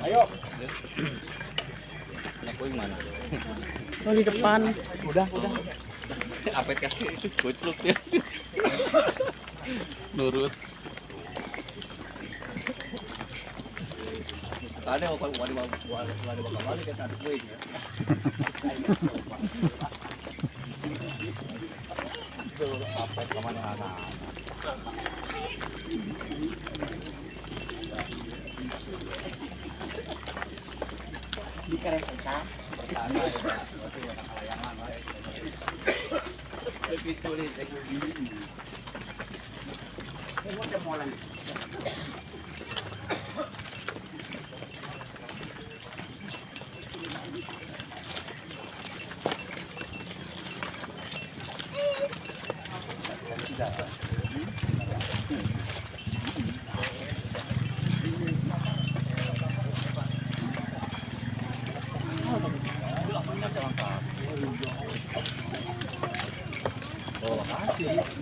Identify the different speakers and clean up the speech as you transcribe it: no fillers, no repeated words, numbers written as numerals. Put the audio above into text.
Speaker 1: Ayo.
Speaker 2: Anak gue mana?
Speaker 3: Oh, di depan.
Speaker 1: Udah.
Speaker 2: Apa kasih itu gocluk ya? Nurut. Ada apa ada balik kan anak gue ya. Itu apa kemana anak?
Speaker 1: Di kereta.
Speaker 2: Pertama ya, waktu yang kalayangan lah. Lebih sulit lagi.
Speaker 1: Mau demolan.
Speaker 2: Oh, makasih.